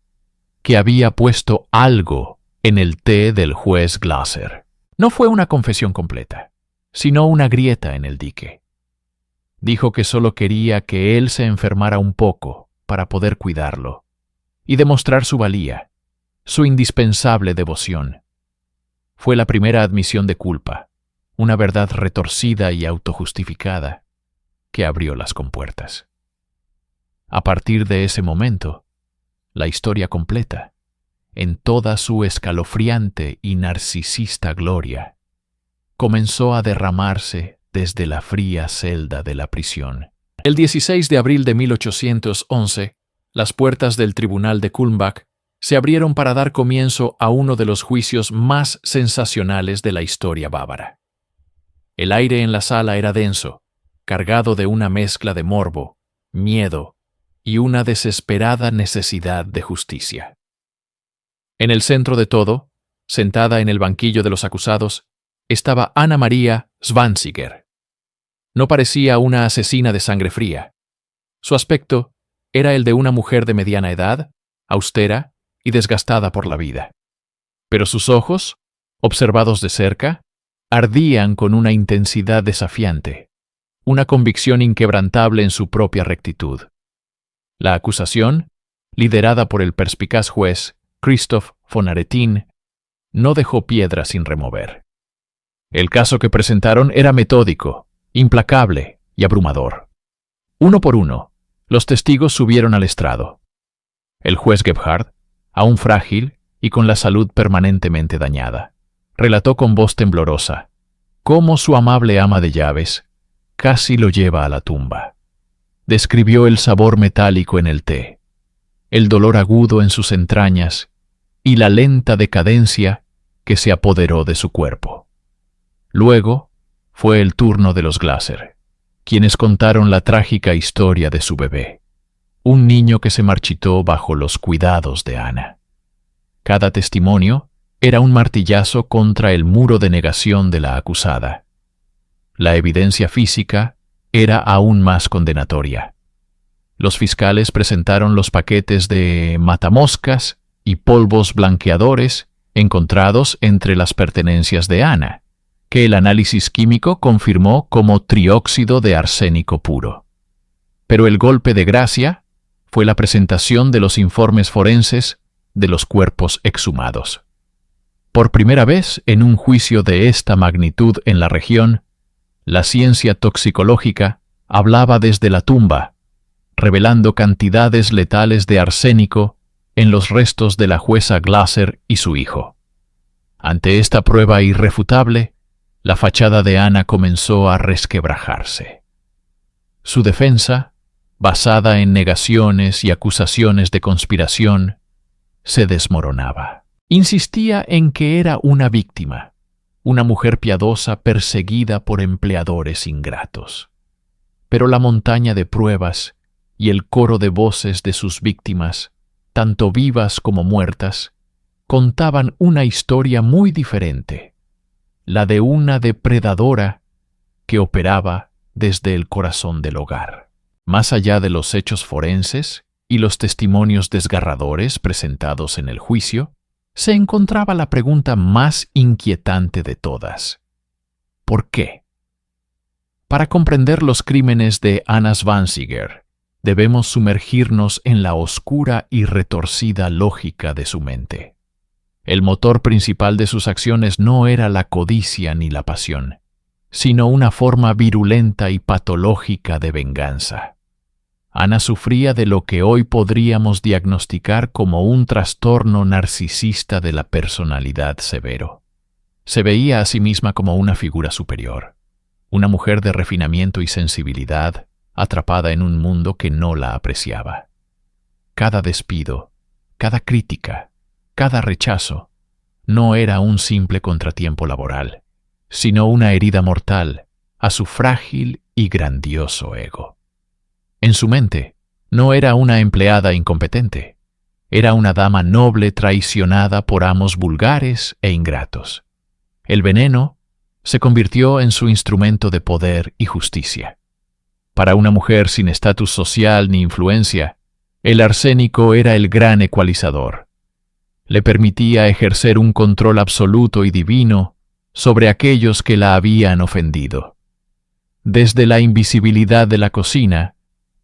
que había puesto algo en el té del juez Glaser. No fue una confesión completa, sino una grieta en el dique. Dijo que solo quería que él se enfermara un poco para poder cuidarlo y demostrar su valía, su indispensable devoción. Fue la primera admisión de culpa, una verdad retorcida y autojustificada, que abrió las compuertas. A partir de ese momento, la historia completa, en toda su escalofriante y narcisista gloria, comenzó a derramarse desde la fría celda de la prisión. El 16 de abril de 1811, las puertas del tribunal de Kulmbach se abrieron para dar comienzo a uno de los juicios más sensacionales de la historia bávara. El aire en la sala era denso, cargado de una mezcla de morbo, miedo y una desesperada necesidad de justicia. En el centro de todo, sentada en el banquillo de los acusados, estaba Anna Maria Zwanziger. No parecía una asesina de sangre fría. Su aspecto era el de una mujer de mediana edad, austera y desgastada por la vida. Pero sus ojos, observados de cerca, ardían con una intensidad desafiante, una convicción inquebrantable en su propia rectitud. La acusación, liderada por el perspicaz juez Christoph von Aretin, no dejó piedra sin remover. El caso que presentaron era metódico, implacable y abrumador. Uno por uno, los testigos subieron al estrado. El juez Gebhard, aún frágil y con la salud permanentemente dañada, relató con voz temblorosa cómo su amable ama de llaves casi lo lleva a la tumba. Describió el sabor metálico en el té, el dolor agudo en sus entrañas y la lenta decadencia que se apoderó de su cuerpo. Luego fue el turno de los Glaser, quienes contaron la trágica historia de su bebé, un niño que se marchitó bajo los cuidados de Anna. Cada testimonio era un martillazo contra el muro de negación de la acusada. La evidencia física era aún más condenatoria. Los fiscales presentaron los paquetes de matamoscas y polvos blanqueadores encontrados entre las pertenencias de Anna, que el análisis químico confirmó como trióxido de arsénico puro. Pero el golpe de gracia fue la presentación de los informes forenses de los cuerpos exhumados. Por primera vez en un juicio de esta magnitud en la región, la ciencia toxicológica hablaba desde la tumba, revelando cantidades letales de arsénico en los restos de la jueza Glaser y su hijo. Ante esta prueba irrefutable, la fachada de Anna comenzó a resquebrajarse. Su defensa, basada en negaciones y acusaciones de conspiración, se desmoronaba. Insistía en que era una víctima, una mujer piadosa perseguida por empleadores ingratos. Pero la montaña de pruebas y el coro de voces de sus víctimas, tanto vivas como muertas, contaban una historia muy diferente, la de una depredadora que operaba desde el corazón del hogar. Más allá de los hechos forenses y los testimonios desgarradores presentados en el juicio, se encontraba la pregunta más inquietante de todas. ¿Por qué? Para comprender los crímenes de Anna Zwanziger, debemos sumergirnos en la oscura y retorcida lógica de su mente. El motor principal de sus acciones no era la codicia ni la pasión, sino una forma virulenta y patológica de venganza. Anna sufría de lo que hoy podríamos diagnosticar como un trastorno narcisista de la personalidad severo. Se veía a sí misma como una figura superior, una mujer de refinamiento y sensibilidad, atrapada en un mundo que no la apreciaba. Cada despido, cada crítica, cada rechazo, no era un simple contratiempo laboral, sino una herida mortal a su frágil y grandioso ego. En su mente, no era una empleada incompetente, era una dama noble traicionada por amos vulgares e ingratos. El veneno se convirtió en su instrumento de poder y justicia. Para una mujer sin estatus social ni influencia, el arsénico era el gran ecualizador. Le permitía ejercer un control absoluto y divino sobre aquellos que la habían ofendido. Desde la invisibilidad de la cocina,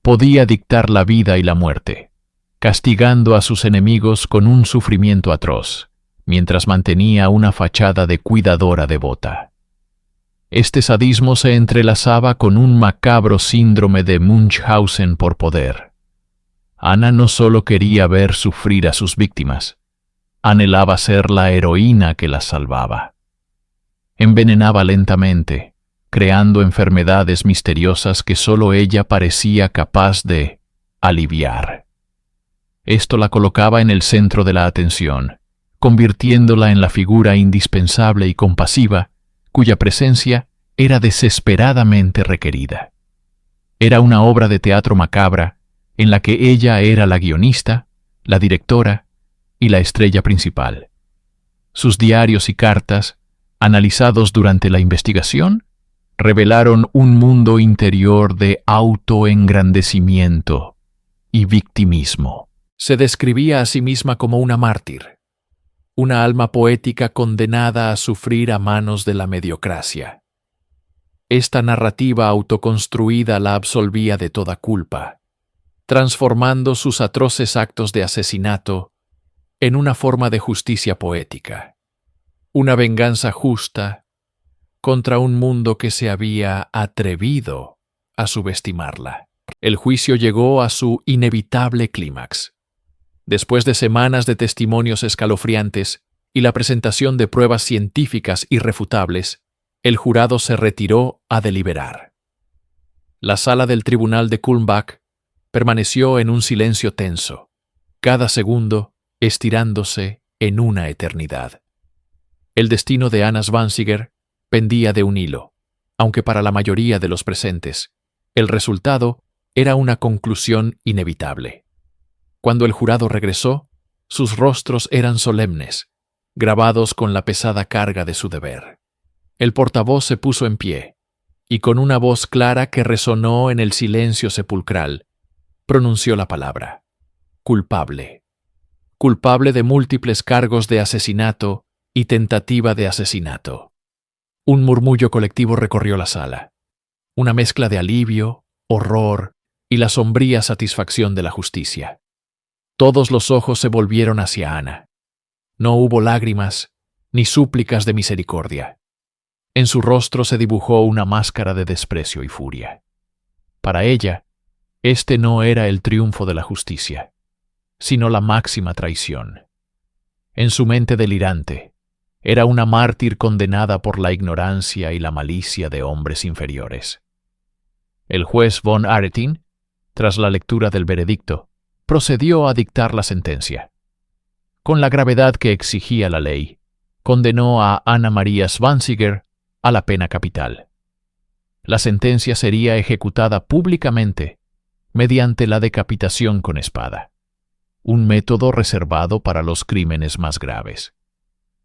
podía dictar la vida y la muerte, castigando a sus enemigos con un sufrimiento atroz, mientras mantenía una fachada de cuidadora devota. Este sadismo se entrelazaba con un macabro síndrome de Munchausen por poder. Ana no solo quería ver sufrir a sus víctimas, anhelaba ser la heroína que las salvaba. Envenenaba lentamente, creando enfermedades misteriosas que solo ella parecía capaz de aliviar. Esto la colocaba en el centro de la atención, convirtiéndola en la figura indispensable y compasiva, cuya presencia era desesperadamente requerida. Era una obra de teatro macabra, en la que ella era la guionista, la directora y la estrella principal. Sus diarios y cartas, analizados durante la investigación, revelaron un mundo interior de autoengrandecimiento y victimismo. Se describía a sí misma como una mártir, una alma poética condenada a sufrir a manos de la mediocracia. Esta narrativa autoconstruida la absolvía de toda culpa, transformando sus atroces actos de asesinato en una forma de justicia poética, una venganza justa contra un mundo que se había atrevido a subestimarla. El juicio llegó a su inevitable clímax. Después de semanas de testimonios escalofriantes y la presentación de pruebas científicas irrefutables, el jurado se retiró a deliberar. La sala del tribunal de Kulmbach permaneció en un silencio tenso, cada segundo estirándose en una eternidad. El destino de Anna Zwanziger pendía de un hilo, aunque para la mayoría de los presentes, el resultado era una conclusión inevitable. Cuando el jurado regresó, sus rostros eran solemnes, grabados con la pesada carga de su deber. El portavoz se puso en pie, y con una voz clara que resonó en el silencio sepulcral, pronunció la palabra: culpable. Culpable de múltiples cargos de asesinato y tentativa de asesinato. Un murmullo colectivo recorrió la sala, una mezcla de alivio, horror y la sombría satisfacción de la justicia. Todos los ojos se volvieron hacia Ana. No hubo lágrimas ni súplicas de misericordia. En su rostro se dibujó una máscara de desprecio y furia. Para ella, este no era el triunfo de la justicia, sino la máxima traición. En su mente delirante, era una mártir condenada por la ignorancia y la malicia de hombres inferiores. El juez von Aretin, tras la lectura del veredicto, procedió a dictar la sentencia. Con la gravedad que exigía la ley, condenó a Anna Maria Zwanziger a la pena capital. La sentencia sería ejecutada públicamente mediante la decapitación con espada, un método reservado para los crímenes más graves,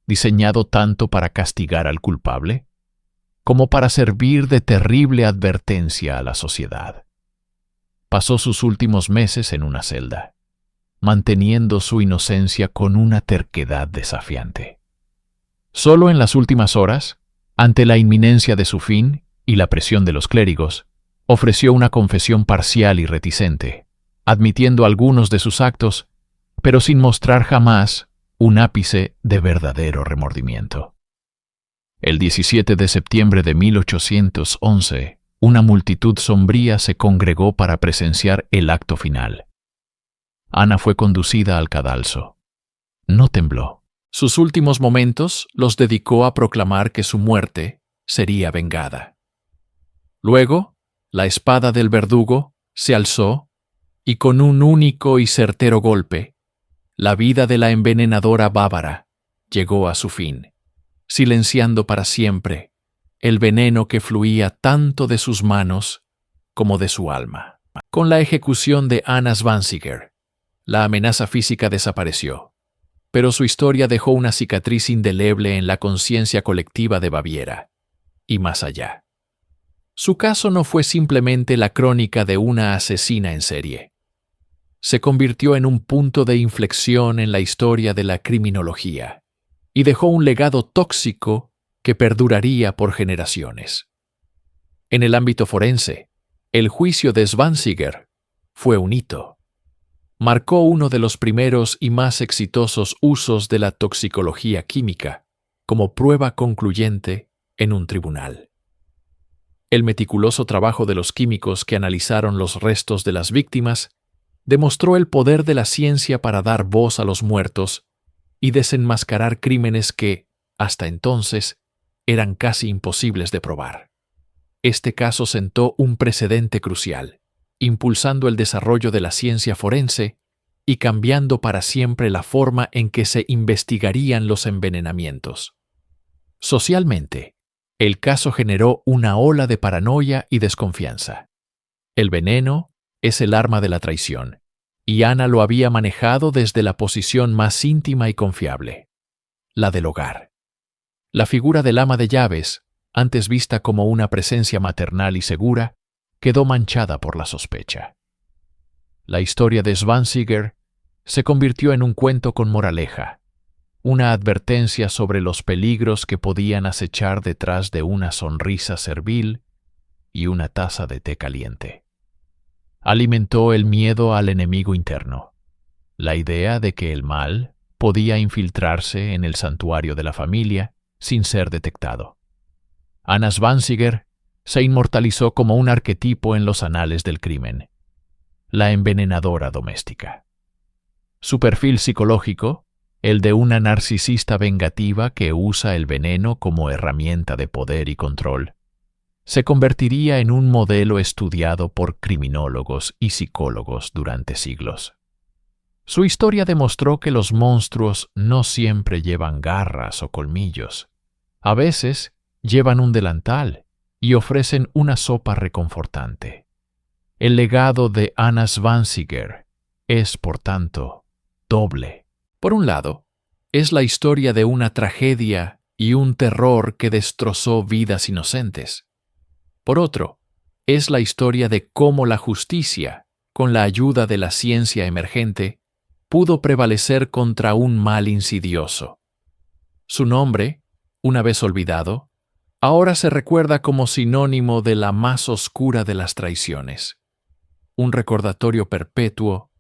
diseñado tanto para castigar al culpable como para servir de terrible advertencia a la sociedad. Pasó sus últimos meses en una celda, manteniendo su inocencia con una terquedad desafiante. Solo en las últimas horas, ante la inminencia de su fin y la presión de los clérigos, ofreció una confesión parcial y reticente, admitiendo algunos de sus actos, pero sin mostrar jamás un ápice de verdadero remordimiento. El 17 de septiembre de 1811, una multitud sombría se congregó para presenciar el acto final. Ana fue conducida al cadalso. No tembló. Sus últimos momentos los dedicó a proclamar que su muerte sería vengada. Luego, la espada del verdugo se alzó y con un único y certero golpe, la vida de la envenenadora bávara llegó a su fin, silenciando para siempre el veneno que fluía tanto de sus manos como de su alma. Con la ejecución de Anna Zwanziger, la amenaza física desapareció, pero su historia dejó una cicatriz indeleble en la conciencia colectiva de Baviera, y más allá. Su caso no fue simplemente la crónica de una asesina en serie. Se convirtió en un punto de inflexión en la historia de la criminología y dejó un legado tóxico que perduraría por generaciones. En el ámbito forense, el juicio de Zwanziger fue un hito. Marcó uno de los primeros y más exitosos usos de la toxicología química como prueba concluyente en un tribunal. El meticuloso trabajo de los químicos que analizaron los restos de las víctimas demostró el poder de la ciencia para dar voz a los muertos y desenmascarar crímenes que, hasta entonces, eran casi imposibles de probar. Este caso sentó un precedente crucial, impulsando el desarrollo de la ciencia forense y cambiando para siempre la forma en que se investigarían los envenenamientos. Socialmente, el caso generó una ola de paranoia y desconfianza. El veneno es el arma de la traición, y Ana lo había manejado desde la posición más íntima y confiable, la del hogar. La figura del ama de llaves, antes vista como una presencia maternal y segura, quedó manchada por la sospecha. La historia de Zwanziger se convirtió en un cuento con moraleja, una advertencia sobre los peligros que podían acechar detrás de una sonrisa servil y una taza de té caliente. Alimentó el miedo al enemigo interno, la idea de que el mal podía infiltrarse en el santuario de la familia sin ser detectado. Anna Zwanziger se inmortalizó como un arquetipo en los anales del crimen, la envenenadora doméstica. Su perfil psicológico, el de una narcisista vengativa que usa el veneno como herramienta de poder y control, se convertiría en un modelo estudiado por criminólogos y psicólogos durante siglos. Su historia demostró que los monstruos no siempre llevan garras o colmillos. A veces llevan un delantal y ofrecen una sopa reconfortante. El legado de Anna Zwanziger es, por tanto, doble. Por un lado, es la historia de una tragedia y un terror que destrozó vidas inocentes. Por otro, es la historia de cómo la justicia, con la ayuda de la ciencia emergente, pudo prevalecer contra un mal insidioso. Su nombre, una vez olvidado, ahora se recuerda como sinónimo de la más oscura de las traiciones, un recordatorio perpetuo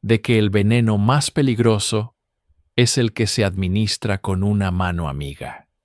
de que el veneno más peligroso es el que se administra con una mano amiga.